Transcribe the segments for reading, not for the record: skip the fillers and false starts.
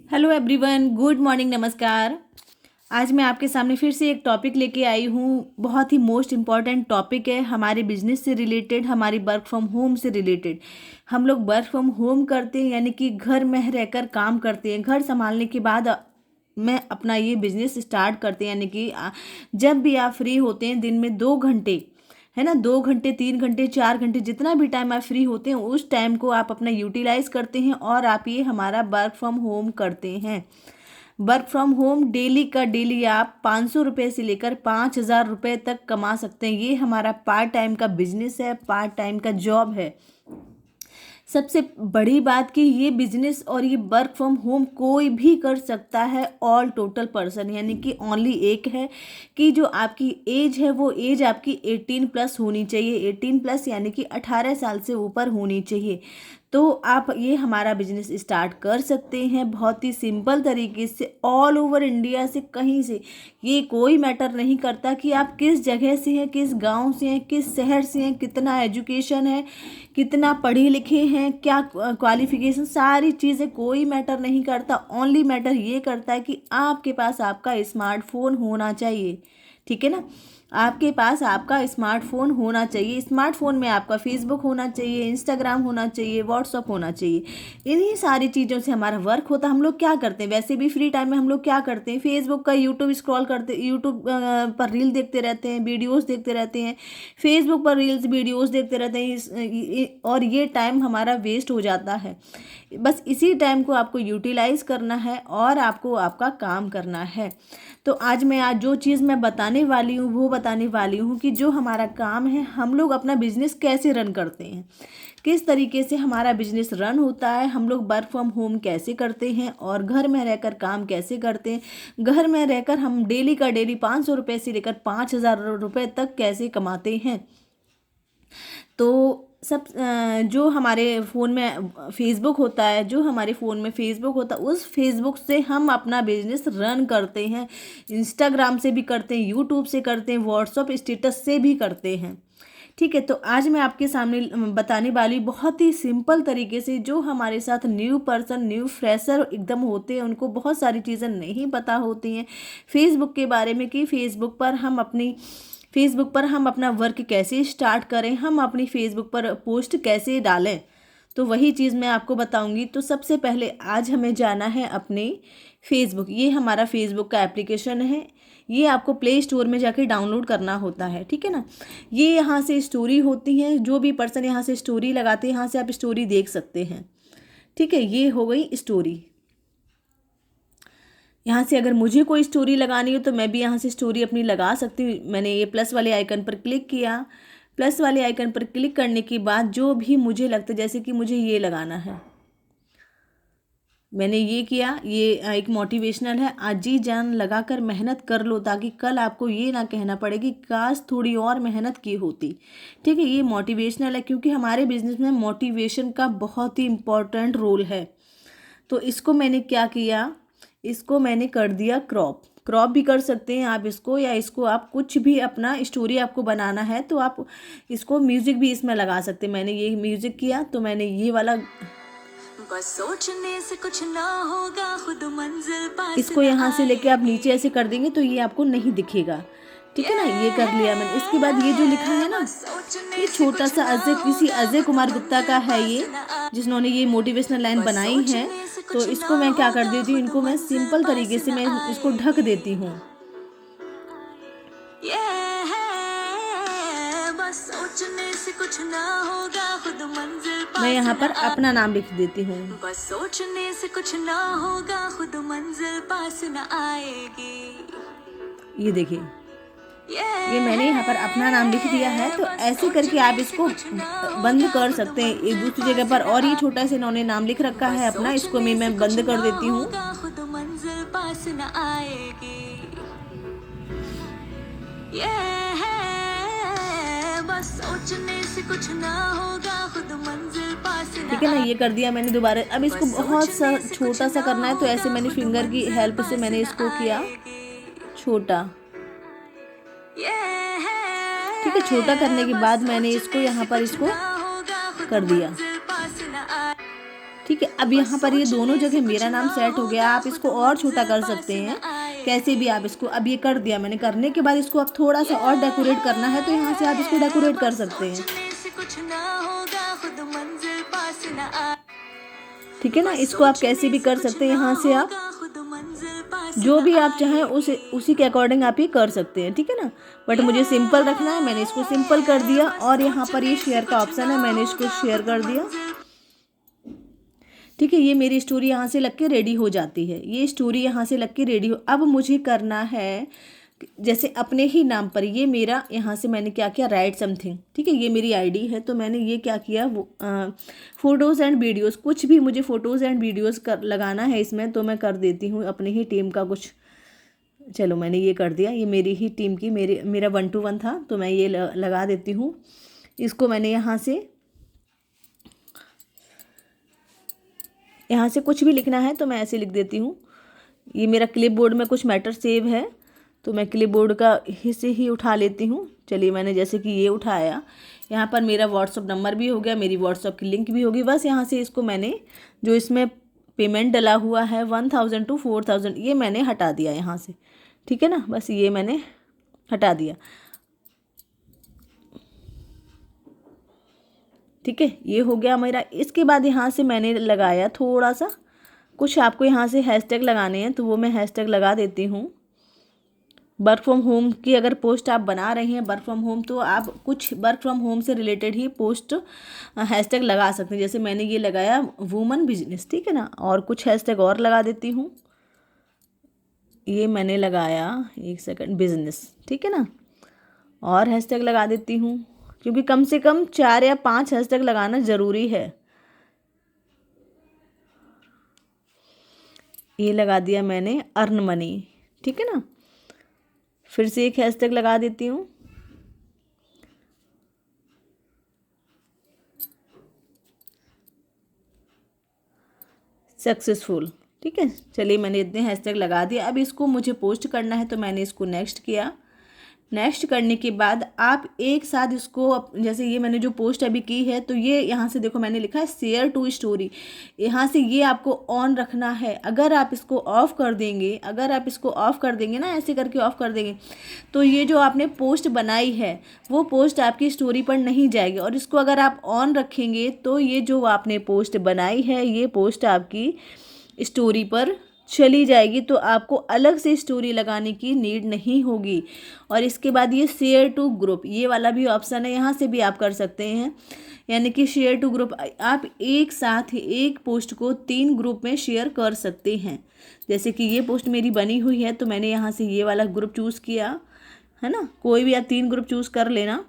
Hello everyone, good morning, नमस्कार। आज मैं आपके सामने फिर से एक टॉपिक लेके आई हूँ। बहुत ही मोस्ट इम्पॉर्टेंट टॉपिक है, हमारे बिजनेस से रिलेटेड, हमारी वर्क फ्रॉम होम से रिलेटेड। हम लोग वर्क फ्रॉम होम करते हैं, यानी कि घर में रहकर काम करते हैं। घर संभालने के बाद मैं अपना ये बिजनेस स्टार्ट करते हैं, यानी कि जब भी आप फ्री होते हैं दिन में 2 घंटे, है ना, 2 घंटे, 3 घंटे, 4 घंटे, जितना भी टाइम आप फ्री होते हैं उस टाइम को आप अपना यूटिलाइज करते हैं और आप ये हमारा वर्क फ्रॉम होम करते हैं। वर्क फ्रॉम होम डेली का डेली आप 500 रुपये से लेकर 5,000 रुपये तक कमा सकते हैं। ये हमारा पार्ट टाइम का बिजनेस है, पार्ट टाइम का जॉब है। सबसे बड़ी बात कि ये बिजनेस और ये वर्क फ्रॉम होम कोई भी कर सकता है, ऑल टोटल पर्सन, यानी कि ओनली एक है कि जो आपकी एज है वो एज आपकी 18+ होनी चाहिए। 18+ यानी कि 18 साल से ऊपर होनी चाहिए। तो आप ये हमारा बिजनेस स्टार्ट कर सकते हैं बहुत ही सिंपल तरीके से, ऑल ओवर इंडिया से, कहीं से। ये कोई मैटर नहीं करता कि आप किस जगह से हैं, किस गांव से हैं, किस शहर से हैं, कितना एजुकेशन है, कितना पढ़े लिखे हैं, क्या क्वालिफिकेशन, सारी चीज़ें कोई मैटर नहीं करता। ओनली मैटर ये करता है कि आपके पास आपका स्मार्टफोन होना चाहिए। ठीक है ना, आपके पास आपका स्मार्टफोन होना चाहिए। स्मार्टफोन में आपका फेसबुक होना चाहिए, इंस्टाग्राम होना चाहिए, व्हाट्सअप होना चाहिए। इन्हीं सारी चीज़ों से हमारा वर्क होता है। हम लोग क्या करते हैं, वैसे भी फ्री टाइम में हम लोग क्या करते हैं, फेसबुक का यूट्यूब स्क्रॉल करते, यूट्यूब पर रील देखते रहते हैं, वीडियोस देखते रहते हैं, फेसबुक पर रील्स वीडियोस देखते रहते हैं, और ये टाइम हमारा वेस्ट हो जाता है। बस इसी टाइम को आपको यूटिलाइज करना है और आपको आपका काम करना है। तो आज जो चीज़ मैं बताने वाली हूँ वो बताने वाली हूँ कि जो हमारा काम है, हम लोग अपना बिजनेस कैसे रन करते हैं, किस तरीके से हमारा बिजनेस रन होता है, हम लोग वर्क फ्रॉम होम कैसे करते हैं और घर में रहकर काम कैसे करते हैं। घर में रहकर हम डेली का डेली 500 रुपये से लेकर 5,000 रुपये तक कैसे कमाते हैं। तो जो हमारे फ़ोन में फेसबुक होता है, जो हमारे फ़ोन में फेसबुक होता है, उस फेसबुक से हम अपना बिजनेस रन करते हैं। इंस्टाग्राम से भी करते हैं, यूट्यूब से करते हैं, व्हाट्सअप स्टेटस से भी करते हैं। ठीक है, तो आज मैं आपके सामने बताने वाली बहुत ही सिंपल तरीके से, जो हमारे साथ न्यू पर्सन, न्यू फ्रेशर एकदम होते हैं, उनको बहुत सारी चीज़ें नहीं पता होती हैं फेसबुक के बारे में, कि फेसबुक पर हम अपना वर्क कैसे स्टार्ट करें, हम अपनी फेसबुक पर पोस्ट कैसे डालें। तो वही चीज़ मैं आपको बताऊंगी। तो सबसे पहले आज हमें जाना है अपने फेसबुक। ये हमारा फेसबुक का एप्लीकेशन है, ये आपको प्ले स्टोर में जाके डाउनलोड करना होता है। ठीक है ना, ये यहाँ से स्टोरी होती है, जो भी पर्सन यहाँ से स्टोरी लगाते हैं, यहाँ से आप स्टोरी देख सकते हैं। ठीक है, ये हो गई स्टोरी। यहाँ से अगर मुझे कोई स्टोरी लगानी हो तो मैं भी यहाँ से स्टोरी अपनी लगा सकती हूँ। मैंने ये प्लस वाले आइकन पर क्लिक किया। प्लस वाले आइकन पर क्लिक करने के बाद जो भी मुझे लगता है, जैसे कि मुझे ये लगाना है, मैंने ये किया। ये एक मोटिवेशनल है, आज जी जान लगा कर मेहनत कर लो, ताकि कल आपको ये ना कहना पड़े कि काश थोड़ी और मेहनत की होती। ठीक है, ये मोटिवेशनल है, क्योंकि हमारे बिजनेस में मोटिवेशन का बहुत ही इम्पोर्टेंट रोल है। तो इसको मैंने क्या किया, इसको मैंने कर दिया क्रॉप। क्रॉप भी कर सकते हैं आप इसको, या इसको आप कुछ भी अपना स्टोरी आपको बनाना है तो आप इसको म्यूज़िक भी इसमें लगा सकते हैं। मैंने ये म्यूज़िक किया, तो मैंने ये वाला, बस सोचने से कुछ ना होगा, खुद मंजिल पास, इसको यहाँ से लेके आप नीचे ऐसे कर देंगे तो ये आपको नहीं दिखेगा। ठीक है ना, ये कर लिया मैंने। इसके बाद ये जो लिखा है ना, ये छोटा सा किसी अजय कुमार गुप्ता का है ये, जिन्होंने ये मोटिवेशनल लाइन बनाई है। तो इसको मैं क्या कर देती हूँ, इनको मैं सिंपल तरीके से मैं इसको ढक देती हूँ। मैं यहाँ पर अपना नाम लिख देती हूँ। बस सोचने से कुछ ना होगा, खुद मंजिल पास न आएगी। ये देखिए, ये मैंने यहाँ पर अपना नाम लिख दिया है। तो ऐसे करके आप इसको बंद कर सकते हैं एक दूसरी जगह पर। और ये छोटा सा इन्होंने नाम लिख रखा है अपना, इसको मैं बंद कर देती हूँ। ठीक है ना, ये कर दिया मैंने दोबारा। अब इसको बहुत सा छोटा सा करना है, तो ऐसे मैंने फिंगर की हेल्प से मैंने इसको किया छोटा। ठीक है, छोटा करने के बाद मैंने इसको यहाँ पर इसको कर दिया। ठीक है। अब यहाँ पर ये दोनों जगह मेरा नाम सेट हो गया। आप इसको और छोटा कर सकते हैं, कैसे भी आप इसको, अब ये कर दिया मैंने। करने के बाद इसको अब थोड़ा सा और डेकोरेट करना है तो यहाँ से आप इसको डेकोरेट कर सकते हैं। ठीक है ना, इसको आप कैसे भी कर सकते हैं। यहाँ से आप जो भी आप चाहें उसी के अकॉर्डिंग आप ये कर सकते हैं। ठीक है ना, बट मुझे सिंपल रखना है, मैंने इसको सिंपल कर दिया। और यहाँ पर ये शेयर का ऑप्शन है, मैंने इसको शेयर कर दिया। ठीक है, ये मेरी स्टोरी यहाँ से लग के रेडी हो जाती है। ये स्टोरी यहाँ से लग के रेडी हो। अब मुझे करना है जैसे अपने ही नाम पर, ये मेरा यहाँ से मैंने क्या किया, राइट समथिंग। ठीक है, ये मेरी आईडी है तो मैंने ये क्या किया, वो फ़ोटोज़ एंड वीडियोज़, कुछ भी मुझे फ़ोटोज़ एंड वीडियोज़ कर लगाना है इसमें तो मैं कर देती हूँ अपनी ही टीम का कुछ। चलो मैंने ये कर दिया, ये मेरी ही टीम की, मेरा 1-to-1 था तो मैं ये लगा देती हूँ। इसको मैंने यहाँ से कुछ भी लिखना है तो मैं ऐसे लिख देती हूँ। ये मेरा क्लिपबोर्ड में कुछ मैटर सेव है तो मैं क्लिपबोर्ड का हिस्से ही उठा लेती हूँ। चलिए मैंने जैसे कि ये उठाया, यहाँ पर मेरा व्हाट्सअप नंबर भी हो गया, मेरी व्हाट्सअप की लिंक भी होगी। बस यहाँ से इसको मैंने जो इसमें पेमेंट डला हुआ है 1000 to 4000 ये मैंने हटा दिया यहाँ से। ठीक है ना, बस ये मैंने हटा दिया। ठीक है, ये हो गया मेरा। इसके बाद यहाँ से मैंने लगाया थोड़ा सा कुछ, आपको यहाँ से हैशटैग लगाने हैं तो वो मैं हैशटैग लगा देती हूँ। वर्क फ्रॉम होम की अगर पोस्ट आप बना रहे हैं वर्क फ्रॉम होम, तो आप कुछ वर्क फ्रॉम होम से रिलेटेड ही पोस्ट हैशटैग लगा सकते हैं। जैसे मैंने ये लगाया वुमन बिजनेस, ठीक है ना, और कुछ हैशटैग और लगा देती हूँ। ये मैंने लगाया, एक सेकंड, बिजनेस, ठीक है ना, और हैशटैग लगा देती हूँ क्योंकि कम से कम 4 या 5 हैशटैग लगाना ज़रूरी है। ये लगा दिया मैंने अर्न मनी, ठीक है ना। फिर से एक हैशटैग लगा देती हूँ, सक्सेसफुल। ठीक है, चलिए मैंने इतने हैशटैग लगा दिया। अब इसको मुझे पोस्ट करना है तो मैंने इसको नेक्स्ट किया। नेक्स्ट करने के बाद आप एक साथ इसको जैसे ये मैंने जो पोस्ट अभी की है तो ये यहाँ से देखो मैंने लिखा है शेयर टू स्टोरी, यहाँ से ये आपको ऑन रखना है। अगर आप इसको ऑफ कर देंगे, ना ऐसे करके ऑफ कर देंगे तो ये जो आपने पोस्ट बनाई है वो पोस्ट आपकी स्टोरी पर नहीं जाएगी। और इसको अगर आप ऑन रखेंगे तो ये जो आपने पोस्ट बनाई है ये पोस्ट आपकी स्टोरी पर चली जाएगी, तो आपको अलग से स्टोरी लगाने की नीड नहीं होगी। और इसके बाद ये शेयर टू ग्रुप, ये वाला भी ऑप्शन है, यहाँ से भी आप कर सकते हैं। यानी कि शेयर टू ग्रुप, आप एक साथ एक पोस्ट को 3 ग्रुप में शेयर कर सकते हैं। जैसे कि ये पोस्ट मेरी बनी हुई है तो मैंने यहाँ से ये वाला ग्रुप चूज़ किया है ना, कोई भी आप 3 ग्रुप चूज़ कर लेना।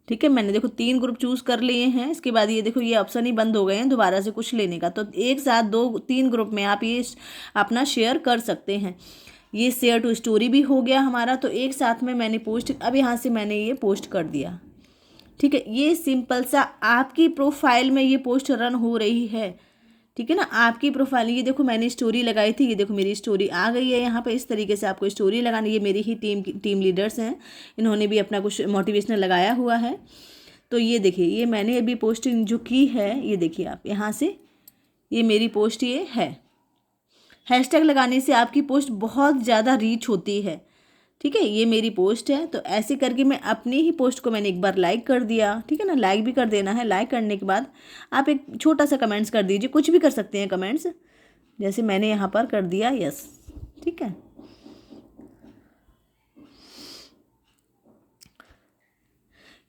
ठीक है, मैंने देखो 3 ग्रुप चूज़ कर लिए हैं। इसके बाद ये देखो ये ऑप्शन ही बंद हो गए हैं दोबारा से कुछ लेने का, तो एक साथ 2-3 ग्रुप में आप ये अपना शेयर कर सकते हैं। ये शेयर टू स्टोरी भी हो गया हमारा, तो एक साथ में मैंने पोस्ट, अब यहाँ से मैंने ये पोस्ट कर दिया। ठीक है, ये सिंपल सा आपकी प्रोफाइल में ये पोस्ट रन हो रही है। ठीक है ना, आपकी प्रोफाइल, ये देखो मैंने स्टोरी लगाई थी, ये देखो मेरी स्टोरी आ गई है यहाँ पे। इस तरीके से आपको स्टोरी लगानी, ये मेरी ही टीम लीडर्स हैं, इन्होंने भी अपना कुछ मोटिवेशनल लगाया हुआ है। तो ये देखिए ये मैंने अभी पोस्टिंग जो की है, ये देखिए आप यहाँ से, ये मेरी पोस्ट ये है। हैशटैग लगाने से आपकी पोस्ट बहुत ज़्यादा रीच होती है। ठीक है, ये मेरी पोस्ट है, तो ऐसे करके मैं अपनी ही पोस्ट को मैंने एक बार लाइक कर दिया। ठीक है ना, लाइक भी कर देना है। लाइक करने के बाद आप एक छोटा सा कमेंट्स कर दीजिए, कुछ भी कर सकते हैं कमेंट्स, जैसे मैंने यहाँ पर कर दिया यस। ठीक है,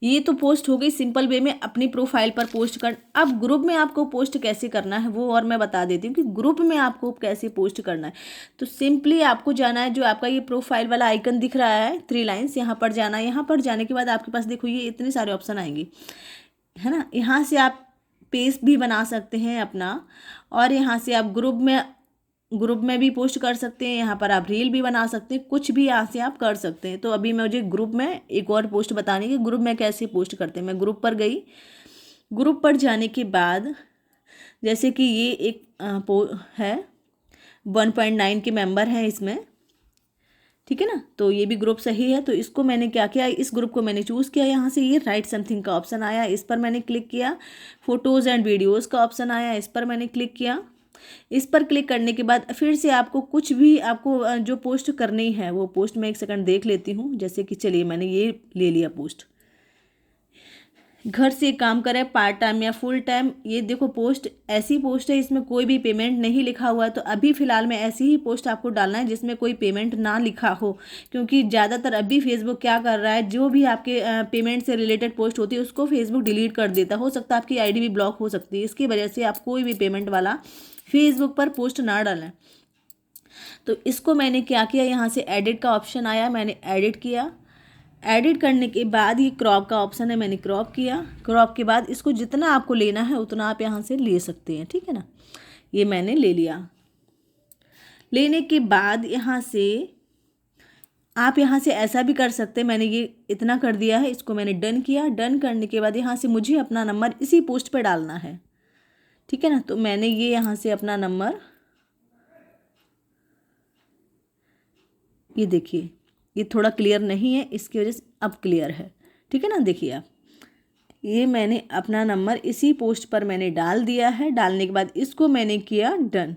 ये तो पोस्ट हो गई सिंपल वे में अपनी प्रोफाइल पर पोस्ट कर। अब ग्रुप में आपको पोस्ट कैसे करना है वो और मैं बता देती हूँ कि ग्रुप में आपको कैसे पोस्ट करना है। तो सिंपली आपको जाना है, जो आपका ये प्रोफाइल वाला आइकन दिख रहा है 3 लाइन्स, यहाँ पर जाना है। यहाँ पर जाने के बाद आपके पास देखो ये इतने सारे ऑप्शन आएंगे, है ना। यहाँ से आप पेज भी बना सकते हैं अपना, और यहाँ से आप ग्रुप में भी पोस्ट कर सकते हैं। यहाँ पर आप रील भी बना सकते हैं, कुछ भी यहाँ से आप कर सकते हैं। तो अभी मुझे ग्रुप में एक और पोस्ट बतानी है कि ग्रुप में कैसे पोस्ट करते हैं। मैं ग्रुप पर गई, ग्रुप पर जाने के बाद जैसे कि ये एक है 1.9 के मेंबर हैं इसमें, ठीक है ना। तो ये भी ग्रुप सही है। तो इसको मैंने क्या किया, इस ग्रुप को मैंने चूज़ किया। यहाँ से ये राइट समथिंग का ऑप्शन आया, इस पर मैंने क्लिक किया। फ़ोटोज़ एंड वीडियोज़ का ऑप्शन आया, इस पर मैंने क्लिक किया। इस पर क्लिक करने के बाद फिर से आपको कुछ भी आपको जो पोस्ट करनी है वो पोस्ट मैं एक सेकंड देख लेती हूँ। जैसे कि चलिए मैंने ये ले लिया पोस्ट, घर से काम करें पार्ट टाइम या फुल टाइम। ये देखो पोस्ट ऐसी पोस्ट है, इसमें कोई भी पेमेंट नहीं लिखा हुआ है। तो अभी फ़िलहाल में ऐसी ही पोस्ट आपको डालना है जिसमें कोई पेमेंट ना लिखा हो, क्योंकि ज़्यादातर अभी फेसबुक क्या कर रहा है, जो भी आपके पेमेंट से रिलेटेड पोस्ट होती है उसको फेसबुक डिलीट कर देता। हो सकता है आपकी आईडी भी ब्लॉक हो सकती है, इसकी वजह से आप कोई भी पेमेंट वाला फेसबुक पर पोस्ट ना डालें। तो इसको मैंने क्या किया, यहाँ से एडिट का ऑप्शन आया, मैंने एडिट किया। एडिट करने के बाद ये क्रॉप का ऑप्शन है, मैंने क्रॉप किया। क्रॉप के बाद इसको जितना आपको लेना है उतना आप यहाँ से ले सकते हैं, ठीक है ना। ये मैंने ले लिया। लेने के बाद यहाँ से आप यहाँ से ऐसा भी कर सकते हैं, मैंने ये इतना कर दिया है, इसको मैंने डन किया। डन करने के बाद यहाँ से मुझे अपना नंबर इसी पोस्ट पे डालना है, ठीक है ना। तो मैंने ये यहाँ से अपना नंबर, ये देखिए ये थोड़ा क्लियर नहीं है, इसकी वजह से अब क्लियर है, ठीक है ना। देखिए आप, ये मैंने अपना नंबर इसी पोस्ट पर मैंने डाल दिया है। डालने के बाद इसको मैंने किया डन।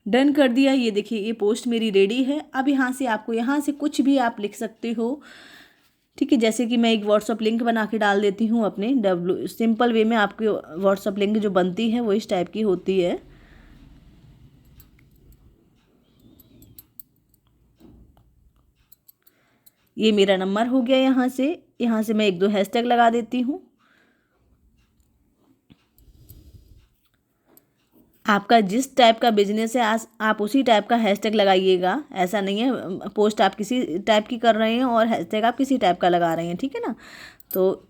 डन कर दिया। ये देखिए ये पोस्ट मेरी रेडी है। अब यहाँ से आपको यहाँ से कुछ भी आप लिख सकते हो, ठीक है। जैसे कि मैं एक व्हाट्सअप लिंक बना के डाल देती हूँ अपने सिंपल वे में। आपकी व्हाट्सअप लिंक जो बनती है वो इस टाइप की होती है। ये मेरा नंबर हो गया। यहाँ से मैं एक दो हैशटैग लगा देती हूँ। आपका जिस टाइप का बिजनेस है आज आप उसी टाइप का हैशटैग लगाइएगा। ऐसा नहीं है पोस्ट आप किसी टाइप की कर रहे हैं और हैशटैग आप किसी टाइप का लगा रहे हैं, ठीक है ना। तो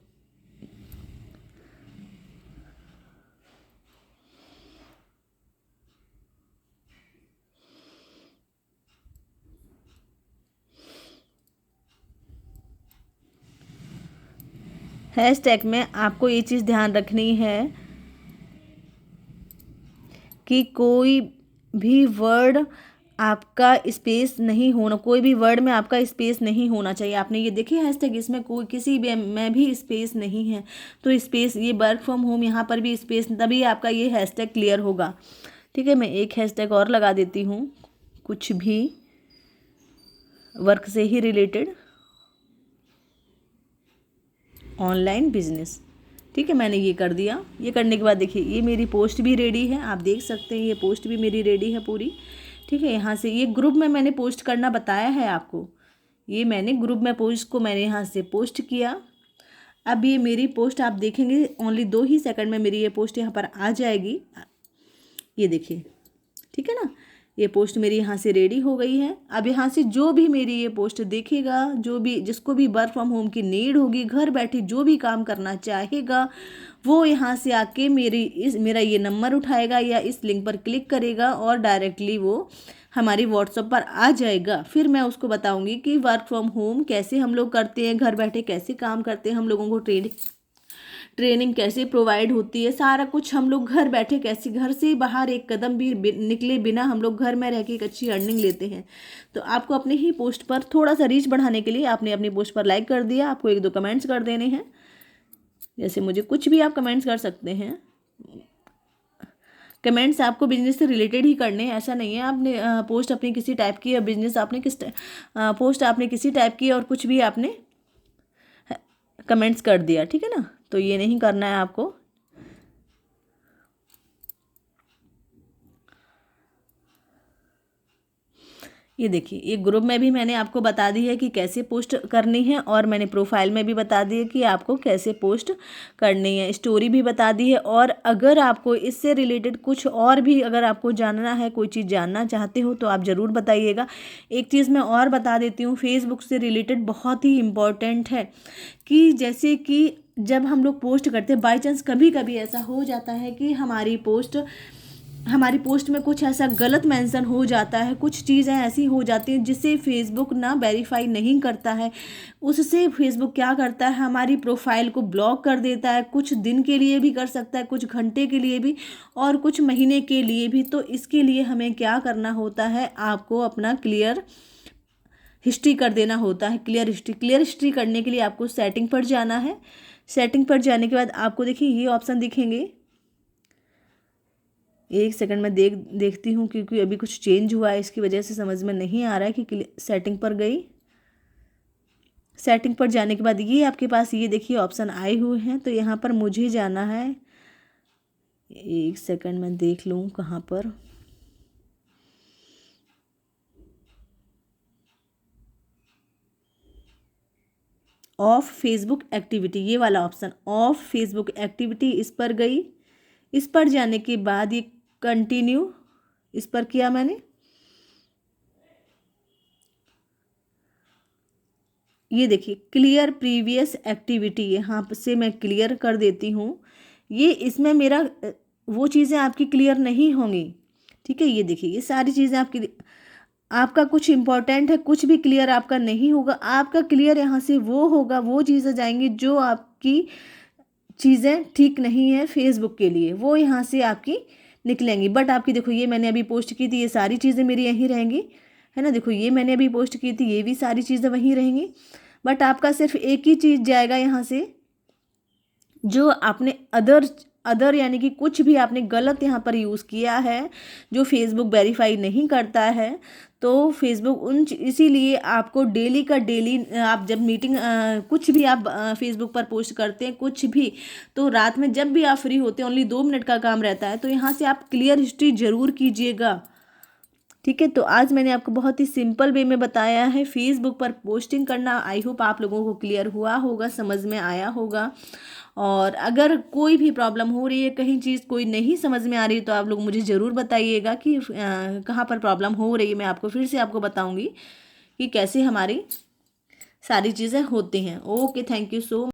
हैशटैग में आपको ये चीज़ ध्यान रखनी है कि कोई भी वर्ड आपका स्पेस नहीं होना, कोई भी वर्ड में आपका स्पेस नहीं होना चाहिए। आपने ये देखिए हैशटैग, इसमें कोई किसी भी में भी स्पेस नहीं है। तो स्पेस, ये वर्क फ्रॉम होम, यहाँ पर भी स्पेस, तभी आपका ये हैशटैग क्लियर होगा, ठीक है। मैं एक हैशटैग और लगा देती हूँ, कुछ भी वर्क से ही रिलेटेड, ऑनलाइन बिजनेस, ठीक है। मैंने ये कर दिया। ये करने के बाद देखिए ये मेरी पोस्ट भी रेडी है, आप देख सकते हैं ये पोस्ट भी मेरी रेडी है पूरी, ठीक है। यहाँ से ये ग्रुप में मैंने पोस्ट करना बताया है आपको, ये मैंने ग्रुप में पोस्ट को मैंने यहाँ से पोस्ट किया। अब ये मेरी पोस्ट आप देखेंगे ओनली 2 ही सेकंड में मेरी ये पोस्ट यहाँ पर आ जाएगी। ये देखिए, ठीक है ना। ये पोस्ट मेरी यहाँ से रेडी हो गई है। अब यहाँ से जो भी मेरी ये पोस्ट देखेगा, जो भी जिसको भी वर्क फ्रॉम होम की नीड होगी, घर बैठे जो भी काम करना चाहेगा, वो यहाँ से आके मेरा ये नंबर उठाएगा या इस लिंक पर क्लिक करेगा और डायरेक्टली वो हमारी व्हाट्सएप पर आ जाएगा। फिर मैं उसको बताऊँगी कि वर्क फ्रॉम होम कैसे हम लोग करते हैं, घर बैठे कैसे काम करते हैं, हम लोगों को ट्रेनिंग कैसे प्रोवाइड होती है, सारा कुछ हम लोग घर बैठे कैसे, घर से बाहर एक कदम भी निकले बिना हम लोग घर में रह के एक अच्छी अर्निंग लेते हैं। तो आपको अपने ही पोस्ट पर थोड़ा सा रीच बढ़ाने के लिए आपने अपनी पोस्ट पर लाइक कर दिया, आपको 1-2 कमेंट्स कर देने हैं। जैसे मुझे कुछ भी आप कमेंट्स कर सकते हैं। कमेंट्स आपको बिजनेस से रिलेटेड ही करने हैं, ऐसा नहीं है आपने पोस्ट अपनी किसी टाइप की या बिजनेस आपने पोस्ट आपने किसी टाइप की और कुछ भी आपने कमेंट्स कर दिया, ठीक है ना। तो ये नहीं करना है आपको। ये देखिए ये ग्रुप में भी मैंने आपको बता दी है कि कैसे पोस्ट करनी है, और मैंने प्रोफाइल में भी बता दी है कि आपको कैसे पोस्ट करनी है, स्टोरी भी बता दी है। और अगर आपको इससे रिलेटेड कुछ और भी अगर आपको जानना है, कोई चीज़ जानना चाहते हो तो आप ज़रूर बताइएगा। एक चीज़ मैं और बता देती हूँ, फेसबुक से रिलेटेड बहुत ही इम्पॉर्टेंट है कि जैसे कि जब हम लोग पोस्ट करते हैं, बाई चांस कभी कभी ऐसा हो जाता है कि हमारी पोस्ट हमारी पोस्ट में कुछ ऐसा गलत मेंशन हो जाता है, कुछ चीज़ें ऐसी हो जाती हैं जिससे फेसबुक ना वेरीफाई नहीं करता है, उससे फेसबुक क्या करता है, हमारी प्रोफाइल को ब्लॉक कर देता है। कुछ दिन के लिए भी कर सकता है, कुछ घंटे के लिए भी, और कुछ महीने के लिए भी। तो इसके लिए हमें क्या करना होता है, आपको अपना क्लियर हिस्ट्री कर देना होता है। क्लियर हिस्ट्री करने के लिए आपको सेटिंग पर जाना है। सेटिंग पर जाने के बाद आपको देखिए ये ऑप्शन दिखेंगे। एक सेकंड में देखती हूँ, क्योंकि अभी कुछ चेंज हुआ है, इसकी वजह से समझ में नहीं आ रहा है कि सेटिंग पर गई। सेटिंग पर जाने के बाद ये आपके पास ये देखिए ऑप्शन आए हुए हैं। तो यहाँ पर मुझे जाना है, एक सेकंड में देख लूँ कहाँ पर। ऑफ फेसबुक एक्टिविटी, ये वाला ऑप्शन ऑफ फेसबुक एक्टिविटी, इस पर गई। इस पर जाने के बाद ये कंटिन्यू, इस पर किया मैंने। ये देखिए क्लियर प्रीवियस एक्टिविटी, यहाँ से मैं क्लियर कर देती हूँ। ये इसमें मेरा वो चीज़ें आपकी क्लियर नहीं होंगी, ठीक है। ये देखिए ये सारी चीज़ें आपका कुछ इम्पोर्टेंट है, कुछ भी क्लियर आपका नहीं होगा। आपका क्लियर यहाँ से वो होगा, वो चीज़ें जाएंगी जो आपकी चीज़ें ठीक नहीं है फेसबुक के लिए, वो यहाँ से आपकी निकलेंगी। बट आपकी देखो ये मैंने अभी पोस्ट की थी, ये सारी चीज़ें मेरी यहीं रहेंगी, है ना। देखो ये मैंने अभी पोस्ट की थी, ये भी सारी चीज़ें वहीं रहेंगी। बट आपका सिर्फ एक ही चीज़ जाएगा यहाँ से, जो आपने अदर यानी कि कुछ भी आपने गलत यहाँ पर यूज़ किया है, जो फेसबुक वेरीफाई नहीं करता है। तो फेसबुक इसीलिए आपको डेली का डेली, आप जब मीटिंग कुछ भी आप फेसबुक पर पोस्ट करते हैं कुछ भी, तो रात में जब भी आप फ्री होते हैं, ओनली 2 मिनट का काम रहता है, तो यहाँ से आप क्लियर हिस्ट्री ज़रूर कीजिएगा, ठीक है। तो आज मैंने आपको बहुत ही सिंपल वे में बताया है फेसबुक पर पोस्टिंग करना। आई होप आप लोगों को क्लियर हुआ होगा, समझ में आया होगा। और अगर कोई भी प्रॉब्लम हो रही है, कहीं चीज़ कोई नहीं समझ में आ रही, तो आप लोग मुझे ज़रूर बताइएगा कि कहाँ पर प्रॉब्लम हो रही है। मैं आपको फिर से आपको बताऊँगी कि कैसे हमारी सारी चीज़ें होती हैं। Okay, thank you so